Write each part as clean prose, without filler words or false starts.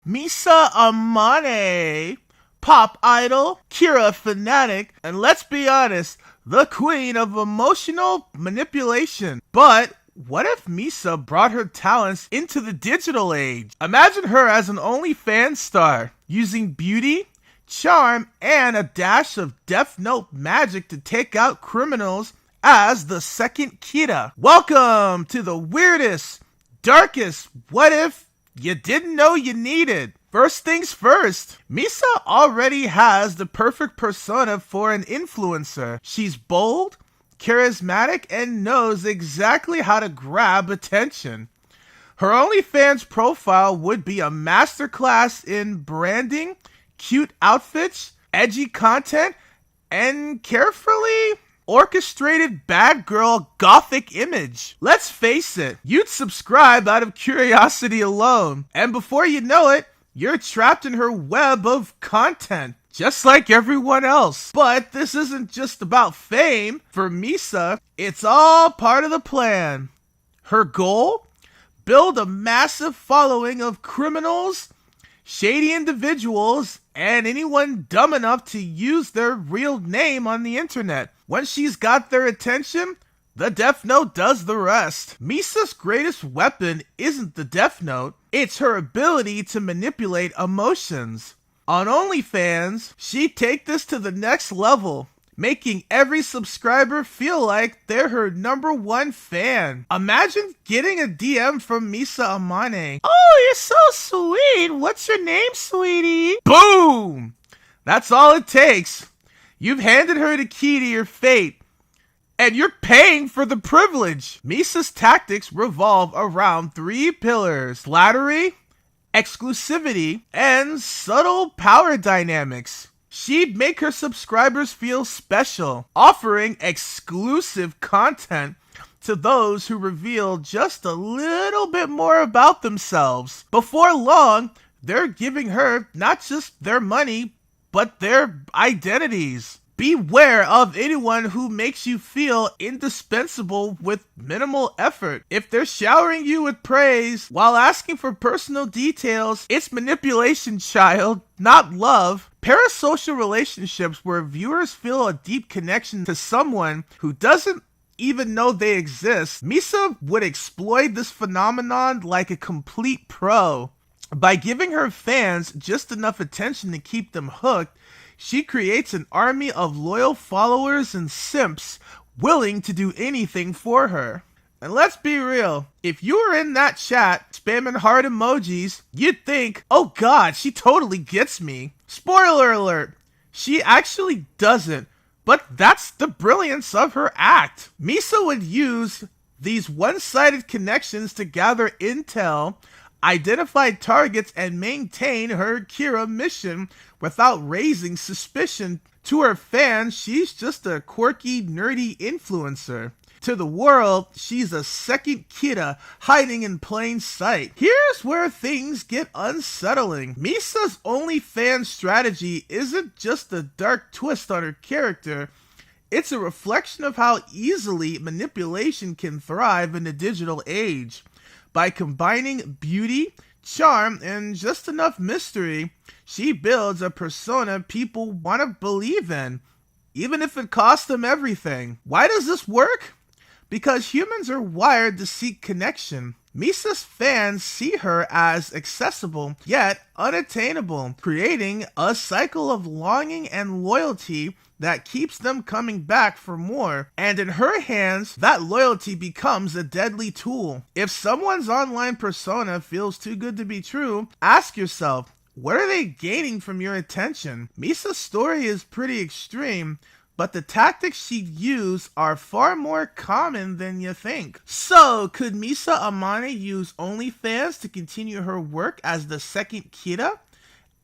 Misa Amane, pop idol, Kira fanatic, and let's be honest, the queen of emotional manipulation. But what if Misa brought her talents into the digital age? Imagine her as an OnlyFans star, using beauty, charm, and a dash of Death Note magic to take out criminals as the second Kira. Welcome to the weirdest, darkest what if you didn't know you needed. First things first, Misa already has the perfect persona for an influencer. She's bold, charismatic, and knows exactly how to grab attention. Her OnlyFans profile would be a masterclass in branding, cute outfits, edgy content, and carefully orchestrated bad girl gothic image. Let's face it, you'd subscribe out of curiosity alone, and before you know it, you're trapped in her web of content, just like everyone else. But this isn't just about fame. For Misa, it's all part of the plan. Her goal? Build a massive following of criminals, shady individuals, and anyone dumb enough to use their real name on the internet. Once she's got their attention, the Death Note does the rest. Misa's greatest weapon isn't the Death Note, it's her ability to manipulate emotions. On OnlyFans, she'd take this to the next level, making every subscriber feel like they're her #1 fan. Imagine getting a DM from Misa Amane. "Oh, you're so sweet. What's your name, sweetie?" Boom! That's all it takes. You've handed her the key to your fate, and you're paying for the privilege. Misa's tactics revolve around 3 pillars: flattery, exclusivity, and subtle power dynamics. She'd make her subscribers feel special, offering exclusive content to those who reveal just a little bit more about themselves. Before long, they're giving her not just their money, but their identities. Beware of anyone who makes you feel indispensable with minimal effort. If they're showering you with praise while asking for personal details, it's manipulation, child, not love. Parasocial relationships where viewers feel a deep connection to someone who doesn't even know they exist. Misa would exploit this phenomenon like a complete pro. By giving her fans just enough attention to keep them hooked, she creates an army of loyal followers and simps willing to do anything for her. And let's be real, if you were in that chat spamming heart emojis, you'd think, "Oh god, she totally gets me." Spoiler alert, she actually doesn't, but that's the brilliance of her act. Misa would use these one-sided connections to gather intel, identify targets, and maintain her Kira mission without raising suspicion. To her fans, she's just a quirky, nerdy influencer. To the world, she's a second Kira hiding in plain sight. Here's where things get unsettling. Misa's OnlyFans strategy isn't just a dark twist on her character, it's a reflection of how easily manipulation can thrive in the digital age. By combining beauty, charm, and just enough mystery, she builds a persona people want to believe in, even if it costs them everything. Why does this work? Because humans are wired to seek connection. Misa's fans see her as accessible yet unattainable, creating a cycle of longing and loyalty that keeps them coming back for more. And in her hands, that loyalty becomes a deadly tool. If someone's online persona feels too good to be true, ask yourself, what are they gaining from your attention? Misa's story is pretty extreme, but the tactics she'd use are far more common than you think. So, could Misa Amane use OnlyFans to continue her work as the second Kira?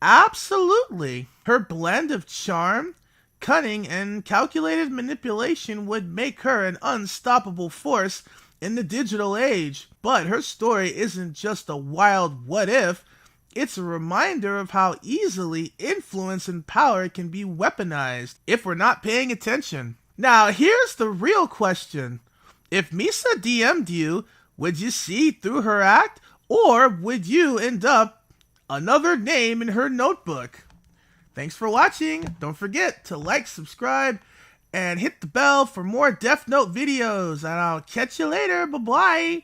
Absolutely. Her blend of charm, cunning, and calculated manipulation would make her an unstoppable force in the digital age. But her story isn't just a wild what if, it's a reminder of how easily influence and power can be weaponized if we're not paying attention. Now, here's the real question. If Misa DM'd you, would you see through her act, or would you end up another name in her notebook. Thanks for watching. Don't forget to like, subscribe, and hit the bell for more Death Note videos. And I'll catch you later. Bye-bye.